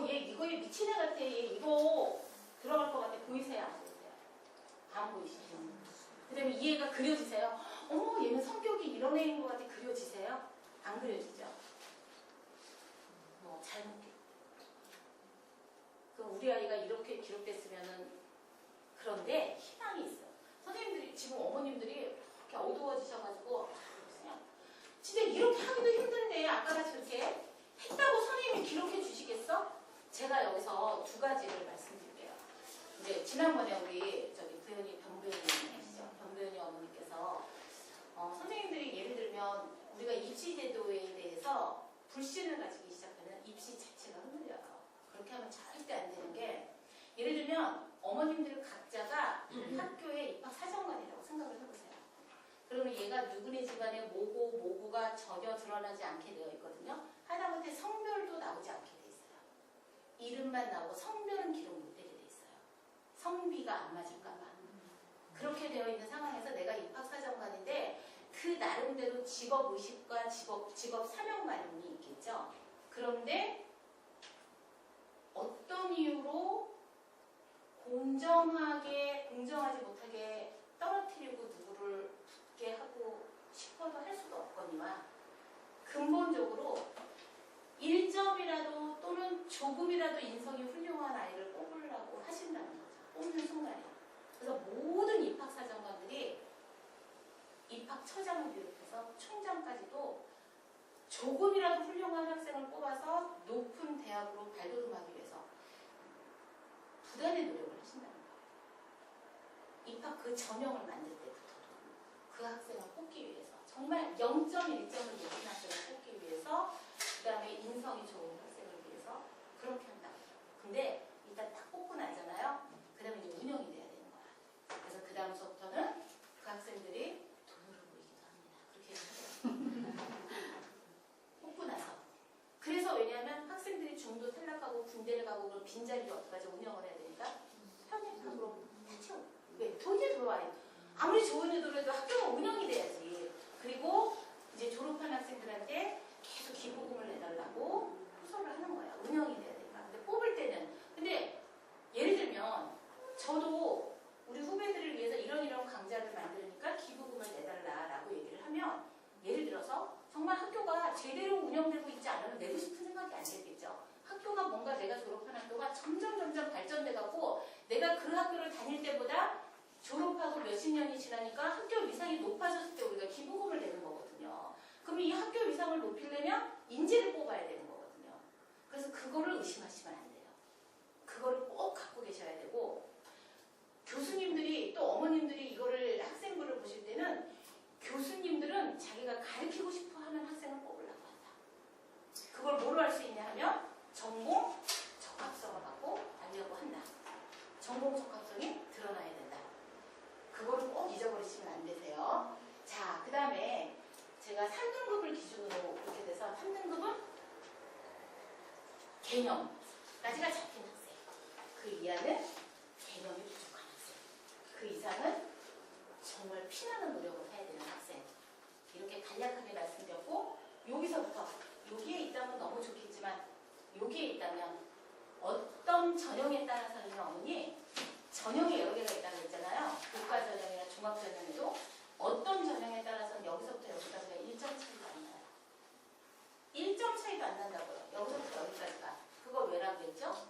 얘 이거에 미친 애 같아. 얘 이거 들어갈 것 같아. 보이세요? 안 보이세요? 안 보이시죠? 그 다음에 이 애가 그려지세요? 얘는 성격이 이런 애인 것 같아. 그려지세요? 안 그려지죠? 잘못해. 그럼 우리 아이가 이렇게 기록됐으면은 그런데 희망이 있어. 선생님들이 지금 어머님들이 이렇게 어두워지셔가지고 그냥 진짜 이렇게 하기도 힘든데 아까같이 그렇게 했다고 선생님이 기록해 주시겠어? 제가 여기서 두 가지를 말씀드릴게요. 이제 지난번에 우리 부연이 변부연이시죠? 변부연이 어머니께서 선생님들이 예를 들면 우리가 입시 제도에 대해서 불신을 가지기 시작하면 입시 자체가 흔들려요. 그렇게 하면 절대 안 되는 게 예를 들면 어머님들 각자가 학교의 입학 사정관이라고 생각을 해보세요. 그러면 얘가 누구네 집안에 모고가 전혀 드러나지 않게 되어 있거든요. 하다못해 성별도 나오지 않게 돼 있어요. 이름만 나오고 성별은 기록 못 되게 돼 있어요. 성비가 안 맞을까 봐. 그렇게 되어 있는 상황에서 내가 입학 사정관인데 그 나름대로 직업의식과 직업 사명감이 있겠죠. 그런데 어떤 이유로 공정하지 못하게 떨어뜨리고 누구를 붙게 하고 싶어도 할 수도 없거니와 근본적으로 1점이라도 또는 조금이라도 인성이 훌륭한 아이를 뽑으려고 하신다는 거죠. 뽑는 순간에. 그래서 모든 입학사정관들이 입학처장을 비롯해서 총장까지도 조금이라도 훌륭한 학생을 뽑아서 높은 대학으로 발돋움하기 위해서 부단의 노력을 하신다는 거예요. 그 전형을 만들 때부터도 그 학생을 뽑기 위해서 정말 0.1점을 높은 학생을 뽑기 위해서 그 다음에 인성이 좋은 학생을 위해서 그렇게 한다고. 근데 일단 딱 뽑고 나잖아요. 그 다음에 이제 운영이 돼야 되는 거야. 그래서 그 다음 수업부터는 그 학생들이 돈으로 보이기도 합니다. 그렇게 해서 뽑고 나서. 그래서 왜냐하면 학생들이 중도 탈락하고 군대를 가고 그런 빈자리를 어떡하지 운영을 해야 되니까 편입학으로 다 채워. 왜? 돈이 들어와요. 아무리 좋은 의도로 해도 학교가 운영이 돼야지. 그리고 이제 졸업한 학생들한테 계속 기부금을 내달라고 호소를 하는 거야. 운영이 돼야 되니까. 근데 뽑을 때는. 근데 예를 들면 저도 우리 후배들을 위해서 이런 강좌를 만들으니까 기부금을 내달라라고 얘기를 하면 예를 들어서 정말 학교가 제대로 운영되고 있지 않으면 내고 싶은 생각이 안 들겠죠. 학교가 뭔가 내가 졸업한 학교가 점점 발전돼갖고 내가 그 학교를 다닐 때보다 졸업하고 몇십 년이 지나니까 학교 위상이 높아졌을 때 우리가 기부금을 내는 거거든요. 그럼 이 학교 위상을 높이려면 인재를 뽑아야 되는 거거든요. 그래서 그거를 의심하시면 안 돼요. 그거를 꼭 갖고 계셔야 되고 교수님들이 또 어머님들이 이거를 학생부를 보실 때는 교수님들은 자기가 가르치고 싶어 하는 학생을 뽑으려고 한다. 그걸 뭐로 할 수 있냐 하면 전공 적합성을 갖고 하려고 한다. 전공 적합성이 드러나야 된다. 그거를 꼭 잊어버리시면 안 되세요. 자, 그 다음에 제가 3등급을 기준으로 이렇게 돼서 3등급은 개념까지가 잡힌 학생. 그 이하는 개념이 부족한 학생. 그 이상은 정말 피나는 노력을 해야 되는 학생. 이렇게 간략하게 말씀드렸고 여기서부터 여기에 있다면 너무 좋겠지만 여기에 있다면 어떤 전형에 따라서는 어머니 전형이 여러 개가 있다고 했잖아요. 교과 전형이나 종합 전형에도 어떤 전형에 따라서는 여기서부터 여기까지가 1점 차이도 안 나요. 1점 차이도 안 난다고요. 여기서부터 여기까지가. 그거 왜라고 했죠?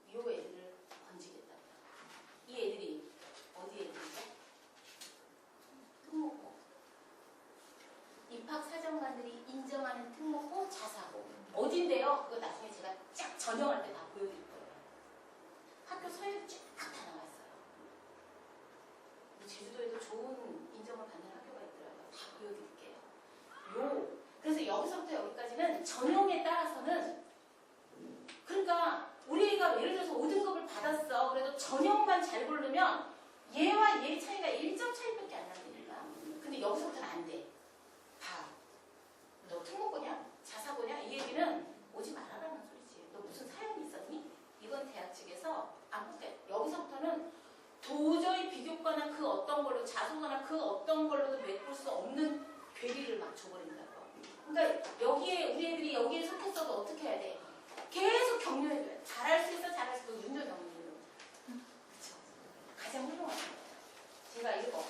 이 애들을 건지겠다고요. 이 애들이 어디 애들이죠? 특목고. 입학사정관들이 인정하는 특목고 자사고. 어딘데요? 그거 나중에 제가 쫙 전형할 때 다 보여드릴 거예요. 학교 서열이 쫙 다 나와 있어요. 제주도에도 좋은 인정을 받는 학교가 있더라고요. 다 보여드릴게요. 그래서 여기서부터 여기까지는 전형에 따라서는 그러니까 우리 애가 예를 들어서 5등급을 받았어. 그래도 전형만 잘 고르면 얘와 얘 차이가 1점 차이밖에 안 난다니까. 근데 여기서부터는 안 돼. 봐. 너 특목고냐? 자사고냐? 이 얘기는 오지 말아라는 소리지. 너 무슨 사연이 있었니? 이건 대학 측에서 안 볼게. 여기서부터는 도저히 비교과나 그 어떤 걸로 자소서나 그 어떤 걸로도 메꿀 수 없는 괴리를 막 줘버린다고. 그러니까 여기에 우리 애들이 여기에 속했어도 어떻게 해야 돼? 계속 격려해줘요. 잘할 수 있어, 잘할 수 있어. 윤전 격려해요. 그렇죠. 가장 훌륭한 거예요. 제가 이거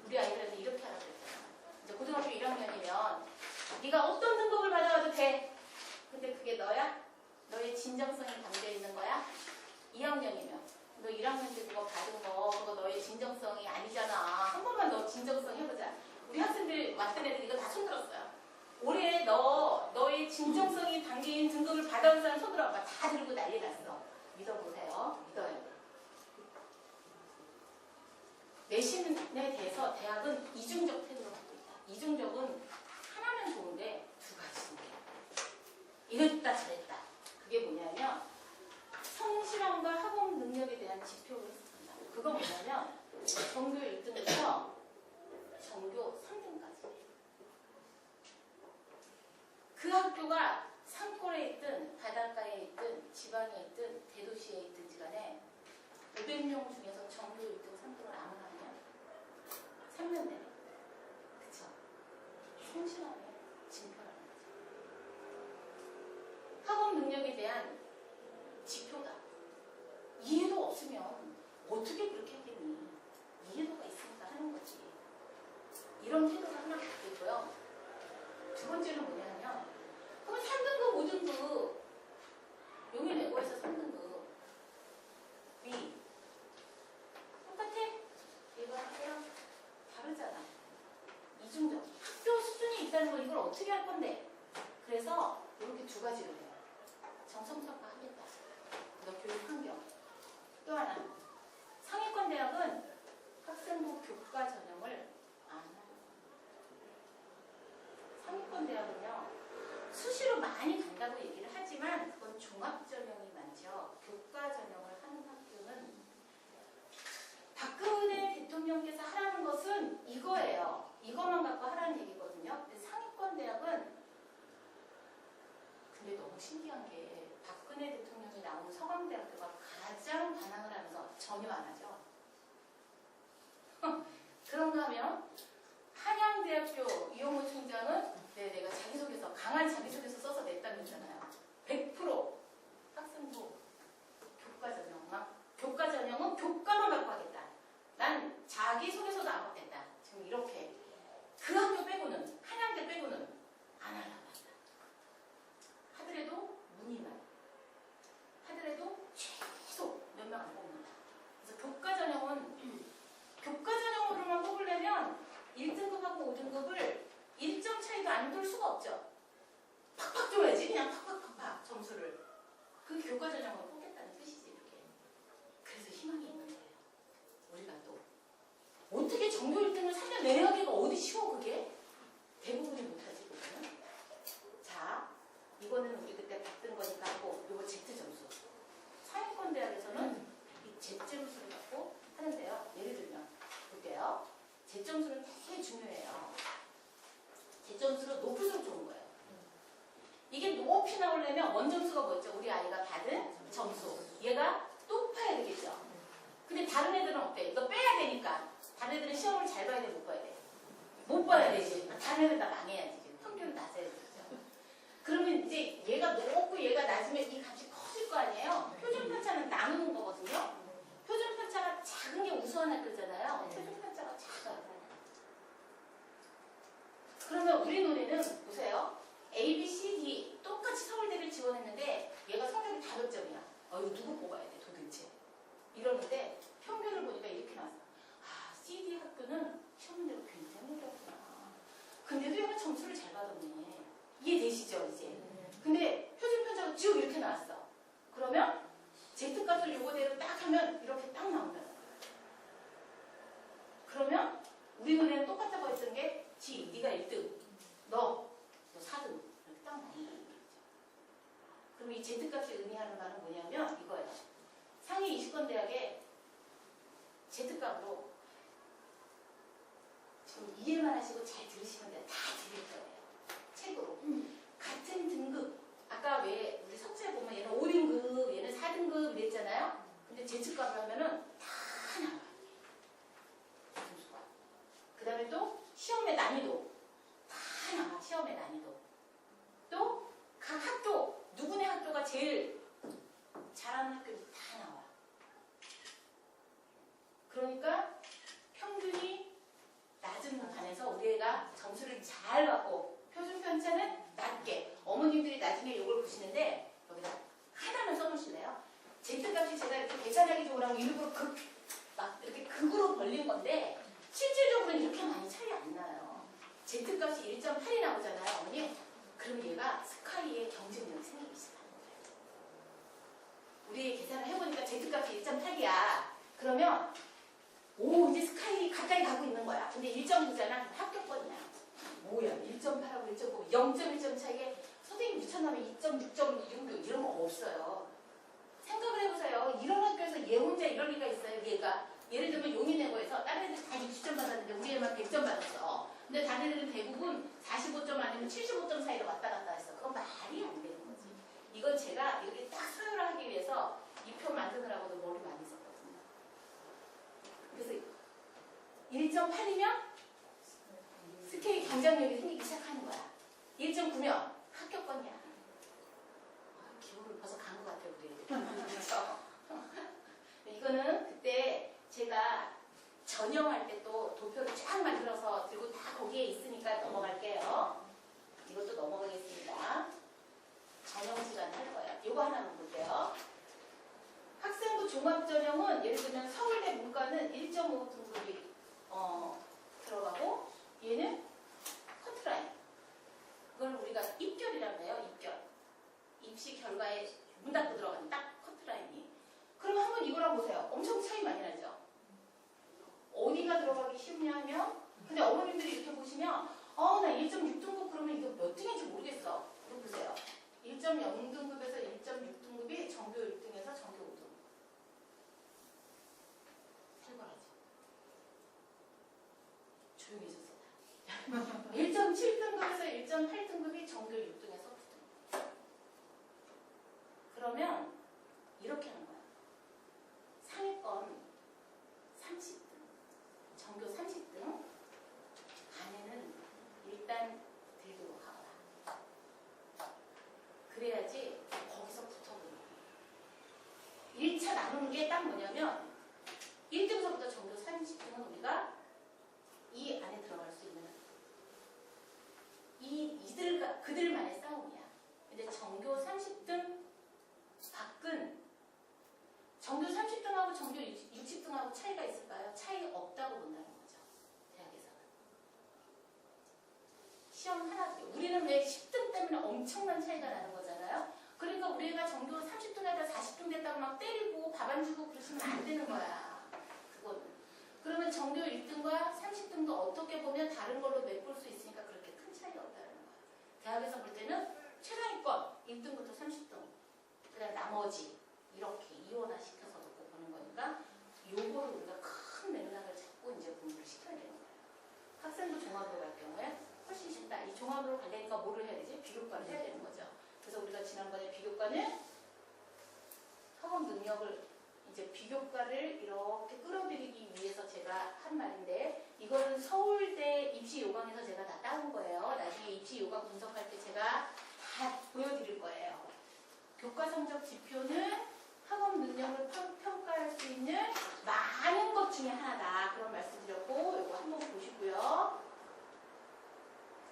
우리 아이들한테 이렇게 하라고 했잖아. 이제 고등학교 1학년이면 네가 어떤 등급을 받아와도 돼. 근데 그게 너야? 너의 진정성이 담겨 있는 거야? 2학년이면 너 1학년 때 그거 받은 거 그거 너의 진정성이 아니잖아. 한 번만 너 진정성 해보자. 우리 학생들 왔던 애들 이거 다 손들었어요. 올해 너의 진정성이 담긴 등급을 받아온 사람 손들어봐. 다 들고 난리 났어. 믿어보세요. 믿어야 돼. 내신에 대해서 대학은 이중적 태도를 갖고 있다. 이중적은 하나는 좋은데 두 가지인데. 이랬다 저랬다. 그게 뭐냐면 성실함과 학업 능력에 대한 지표를 했습니다. 그거 뭐냐면 전교 1등부터 전교 3등까지. 그 학교가 산골에 있든 바닷가에 있든 지방에 있든 대도시에 있든지 간에 500명 중에서 전교 1등 3등을 아무나 하면 3년 내내. 그쵸? 성실함의 징표라는 거죠. 학업 능력에 대한 지표다. 이해도 없으면 어떻게 그렇게 하겠니? 이해도가 있으니까 하는 거지. 이런 태도가 하나 갖고 있고요. 두 번째는 뭐냐면 그럼 3등급, 5등급 용인 외고에서 3등급 위 똑같아? 일반학교랑 다르잖아. 이중적 학교 수준이 있다는 걸 이걸 어떻게 할 건데? 그래서 이렇게 두 가지로 해요. 정성평가 하겠다. 너 교육 환경. 또 하나 상위권 대학은 전혀 안 하죠. 그런가 하면 한양대학교 이용호 총장은 내가 자기소개서 강한 자기소개서 써서 냈다고 했잖아요. 100% 학생부 교과 전형은 교과만 갖고 하겠다. 난 자기소개서도 안 받겠다. 지금 이렇게 그 학교 빼고는 한양대 빼고는 안 하려고 한다. 하더라도 문의만 하더라도 최소 몇 명 안 뽑는다. 그래서 교과 전형으로만 뽑으려면 1등급하고 5등급을 1점 차이도 안 둘 수가 없죠. 팍팍 줘야지. 그냥 팍팍 점수를. 그게 교과 전형으로 뽑겠다는 뜻이지 이렇게. 그래서 희망이 있는 거예요. 우리가 또 어떻게 전교 1등을 살려내야기가 어디 쉬워 그게? 대부분이 못하지 그거는. 자, 이거는 우리 그때 봤던 거니까 하고 이거 Z점수. 상위권 대학에서는 이 Z점수를 갖고 하는데요. 예를 들면 볼게요. Z점수는 되게 중요해요. Z점수는 높을수록 좋은 거예요. 이게 높이 나오려면 원점수가 뭐였죠? 우리 아이가 받은 점수. 얘가 높아야 되겠죠. 근데 다른 애들은 어때? 이거 빼야 되니까. 다른 애들은 시험을 잘 봐야 돼? 못 봐야 돼? 못 봐야 되지. 다른 애들 다 망해야지. 평균은 낮아야 되죠. 그러면 이제 얘가 높고 얘가 낮으면 이 값이 커질 거 아니에요? 표준 편차는 나누는 거거든요. 표준 편차가 작은 게 우수한 학교잖아요. 표준 편차가 작아요. 그러면 우리 노래는 보세요. A, B, C, D 똑같이 서울대를 지원했는데 얘가 성적이 5점이야. 이거 누구 뽑아야 돼 도대체? 이러는데 평균을 보니까 이렇게 나왔어. 아, C, D 학교는 시험 문제가 굉장히 어렵구나. 근데도 얘가 점수를 잘 받았네. 이해되시죠 이제? 근데 표준 편차가 쭉 이렇게 나왔어. 그러면 Z값을 요거대로 딱 하면 이렇게 딱 나온다는 거야. 그러면 우리 노래는 똑같다고 했던 게 G, 네가 1등, 너 4등 이렇게 딱 나온다는 얘기죠. 그럼 이 Z값이 의미하는 바는 뭐냐면 이거예요. 상위 20권 대학의 Z값으로 지금 이해만 하시고 잘 들으시면 돼요. 다 들릴 거예요. 책으로. 같은 등급. 아까 왜 우리 석재 보면 얘는 5등급, 얘는 4등급 이랬잖아요. 근데 Z값을 하면은 다 나와요. 점수가. 그 다음에 또 시험의 난이도. 다 나와. 시험의 난이도. 또 각 학교, 누구네 학교가 제일 잘하는 학교도 다 나와. 그러니까 평균이 낮은 반에서 우리 애가 점수를 잘 받고 표준 편차는 낮게. 어머님들이 나중에 이걸 보시는데 여기다 하나만 써놓으실래요? Z값이 제가 이렇게 계산하기 좋으라고 일부러 막 이렇게 극으로 벌린 건데 실질적으로는 이렇게 많이 차이 안 나요. Z값이 1.8이 나오잖아요, 어머니. 그럼 얘가 스카이의 경쟁력이 생기기 시작하는 거예요. 우리 계산을 해보니까 Z값이 1.8이야. 그러면 오, 이제 스카이 가까이 가고 있는 거야. 근데 1.9잖아. 합격권이야. 뭐야, 1.8하고 1.9, 0.1점 차이에 선생님 미쳤나면 2.6점 이런 거 없어요. 생각을 해보세요. 이런 학교에서 얘 혼자 이럴 리가 있어요, 얘가. 예를 들면 용인외고에서 다른 애들 다 60점 받았는데 우리 애만 100점 받았어. 근데 다른 애들은 대부분 45점 아니면 75점 사이로 왔다 갔다 했어. 그건 말이 안 되는 거지. 이건 제가 이렇게 딱 서열하기 위해서 이 표 만드느라고도 머리 많이 썼거든요. 그래서 1.8이면 스케일 경쟁력이 생기기 시작하는 거야. 1.9면 합격권이야. 기분을 벌써 간 것 같아요, 우리. 그렇죠? 이거는 그때 제가 전형할 때 또 도표를 쫙 만들어서 들고 다 거기에 있으니까 넘어갈게요. 이것도 넘어가겠습니다. 전형 시간 할 거예요. 이거 하나만 볼게요. 학생부 종합전형은 예를 들면 서울대 문과는 1.5 등급이 들어가고 얘는 커트라인. 그걸 우리가 입결이라고 해요. 입결. 입시 결과에 문 닫고 들어가는 딱 커트라인이. 그럼 한번 이거랑 보세요. 엄청 차이 많이 나죠? 어디가 들어가기 쉽냐 하면 근데 어머님들이 이렇게 보시면 나 1.6등급 그러면 이거 몇 등인지 모르겠어. 이거 보세요. 1.0등급에서 1.6등급이 전교 1등에서 전교 5등. 살벌하지. 조용히 해줬어. 1.7등급에서 1.8등급이 전교 6등에서 9등. 그러면 이렇게 하는 거야. 상위권 2차 나누는 게 딱 뭐냐면 1등서부터 정교 30등은 우리가 이 안에 들어갈 수 있는 그들만의 싸움이야. 근데 정교 30등 밖은 정교 30등하고 정교 60등하고 차이가 있을까요? 차이 없다고 본다는 거죠. 대학에서는. 시험 하나도. 우리는 왜 10등 때문에 엄청난 차이가 나는 거잖아요. 그러니까 우리가 정교 30등에다 40등 됐다고 막 때리고 밥 안 주고 그러시면 안 되는 거야. 그거는. 그러면 정교 1등과 30등도 어떻게 보면 다른 걸로 메꿀 수 있으니까 그렇게 큰 차이가 없다는 거야. 대학에서 볼 때는 최상위권 1등부터 30등. 그 다음 나머지 이렇게 이원화 시켜서 놓고 보는 거니까 요거를 우리가 큰 맥락을 잡고 이제 공부를 시켜야 되는 거예요. 학생부 종합으로 갈 경우에 훨씬 쉽다. 이 종합으로 가려니까 뭐를 해야 되지? 비교과를 해야 되는 거죠. 그래서 우리가 지난번에 비교과는 학업 능력을 이제 비교과를 이렇게 끌어들이기 위해서 제가 한 말인데 이거는 서울대 입시 요강에서 제가 다 따온 거예요. 나중에 입시 요강 분석할 때 제가 다 보여드릴 거예요. 교과 성적 지표는 학업 능력을 평가할 수 있는 많은 것 중에 하나다. 그런 말씀 드렸고 이거 한번 보시고요.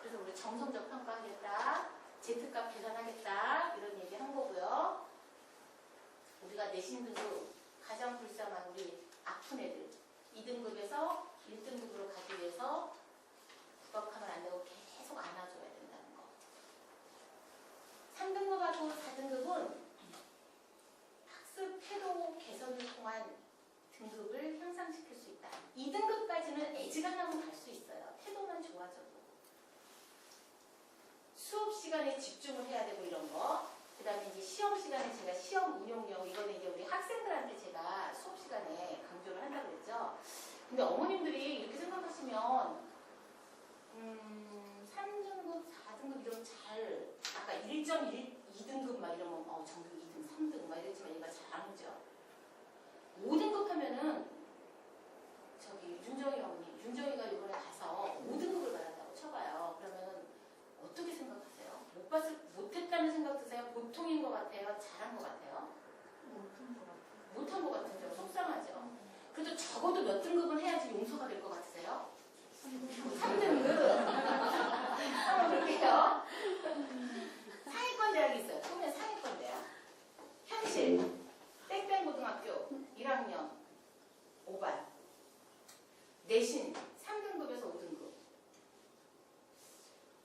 그래서 우리 정성적 평가하겠다. Z값 계산하겠다. 이런 얘기 한 거고요. 우리가 내신 등급 가장 불쌍한 우리 아픈 애들 2등급에서 1등급으로 가기 위해서 국악하면 안 되고 계속 안아줘야 된다는 거. 3등급하고 4등급은 학습 태도 개선을 통한 등급을 향상시킬 수 있다. 2등급까지는 애지간하면 갈 수 있어요. 태도만 좋아져도. 수업 시간에 집중을 해야 되고 이런 거. 그 다음에 이제 시험 시간에 제가 시험 운용력, 이거는 이제 우리 학생들한테 제가 수업 시간에 강조를 한다고 그랬죠. 근데 어머님들이 이렇게 생각하시면, 3등급, 4등급 이러면 잘, 아까 1.2등급 막 이러면, 정규 2등, 3등 막 이랬지만 얘가 잘 안 오죠. 5등급 하면은, 윤정이 어머니, 윤정이가 이번에 가서 5등급을 받았다고 쳐봐요. 그러면 어떻게 생각하세요? 못했다는 생각 드세요? 보통인 것 같아요? 잘한 것 같아요? 못한 것 같은데요? 속상하죠? 그래도 적어도 몇 등급은 해야지 용서가 될 것 같으세요? 3등급? 한번 볼게요. 상위권 대학이 있어요. 보면 상위권 대학. 현실, 땡땡고등학교 1학년 5반. 내신 3등급에서 5등급.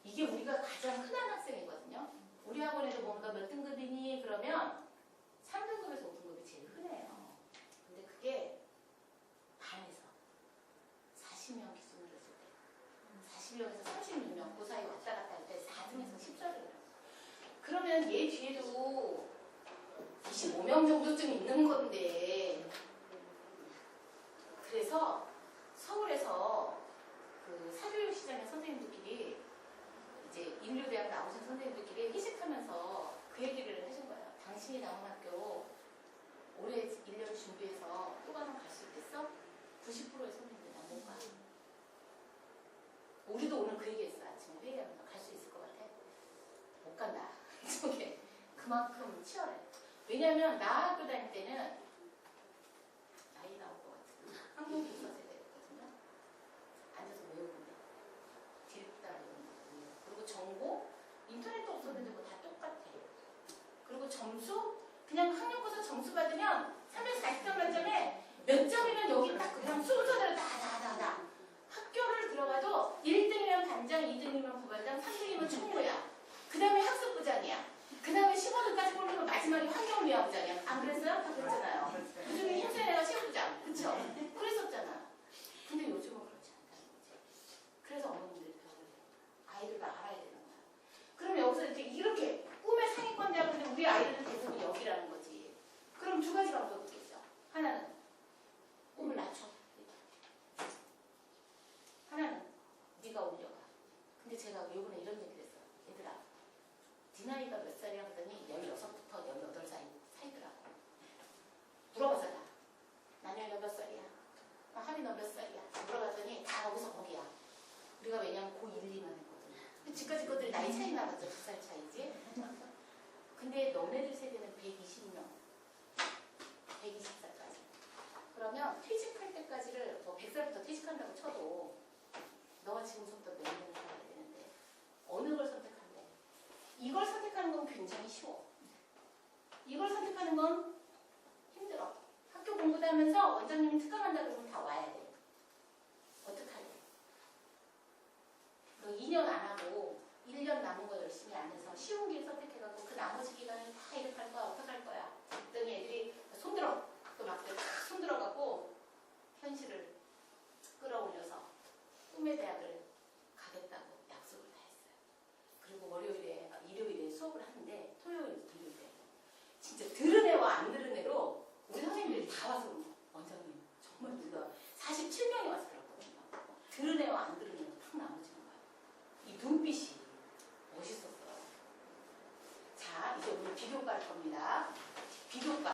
이게 우리가 가장 흔한 학생이거든요. 우리 학원에도 뭔가 몇 등급이니? 그러면 3등급에서 5등급이 제일 흔해요. 근데 그게 반에서 40명 기준으로 했을 때 40명에서 36명 그 사이 왔다 갔다 할 때 4등에서 10절을 해요. 그러면 얘 뒤에도 25명 정도쯤 있는 건데 그래서 서울에서 그 사교육 시장의 선생님들끼리 이제 인류대학 나오신 선생님들끼리 회식하면서 그 얘기를 하신 거예요. 당신이 나온 학교 올해 1년 준비해서 또 가면 갈 수 있겠어? 90%의 선생님들 나 못 가. 우리도 오늘 그 얘기했어. 아침에 회의하면서 갈 수 있을 것 같아? 못 간다. 저게 그만큼 치열해. 왜냐면 나 학교 다닐 때는 나이 나올 것 같은 한국 교사 세대였거든요. 앉아서 외우는데 뒤집다 이런 거. 그리고 정보 인터넷도 없었는데 뭐 다 똑같아. 그리고 점수 그냥 학력고사 점수 받으면 340점 만점에 몇 점이면 여기 딱 그냥 순서대로 다. 학교를 들어가도 1등이면 반장, 2등이면 부반장, 3등이면 총무야. 그 다음에 학습부장이야. 그 다음에 15등까지 보려면 마지막에 환경미화부장이야. 안 그랬어요? 다 그랬잖아요. 그 중에 힘센 애가 시부장. 그쵸? 그랬었잖아. 근데 요즘은 그렇지 않다는 거지. 그래서 어머님들이 배워야 돼. 아이들도 알아야 되는 거야. 그럼 여기서 이렇게 꿈의 상위권 대학인데 우리 아이들은 대부분 여기라는 거지. 그럼 두 가지 방법이 있겠죠. 하나는 꿈을 낮춰. 하나는 네가 올려가. 근데 제가 요번에 이런 얘기를 했어요. 얘들아, 네 나이가 몇 살이야? 그랬더니 16부터 18살 사이더라고. 물어봐서 나는 몇 살이야? 하리 너 몇 살이야? 물어봤더니 다 거기서 거기야. 우리가 왜냐면 고1, 2만 했거든. 지금까지 것들이 나이 차이 나봤죠. 2살 차이지. 근데 너네들 세대는 120명. 120명. 뭐냐면 퇴직할 때까지를 뭐 100살부터 퇴직한다고 쳐도 너가 지금부터 몇 년을 살아야 되는데 어느 걸 선택할래? 이걸 선택하는 건 굉장히 쉬워. 이걸 선택하는 건 힘들어. 학교 공부도 하면서 원장님이 특강한다 그러면 다 와야 돼. 어떡할래? 너 2년 안 하고 1년 남은 거 열심히 안 해서 쉬운 길 선택해갖고 그 나머지 기간을 다 이렇게 할 거야? 어떡할 거야? 그랬더니 애들이 손들어. 또 막 손들어갖고 현실을 끌어올려서 꿈의 대학을 가겠다고 약속을 다 했어요. 그리고 일요일에 수업을 하는데 토요일, 일요일에 진짜 들은 애와 안 들은 애로 우리 선생님들이 다 와서 원장님 정말 놀라 47명이 와서 그랬거든요. 들은 애와 안 들은 애가 탁 나눠지는 거예요. 이 눈빛이 멋있었어요. 자, 이제 우리 비교과 할 겁니다. 비교과.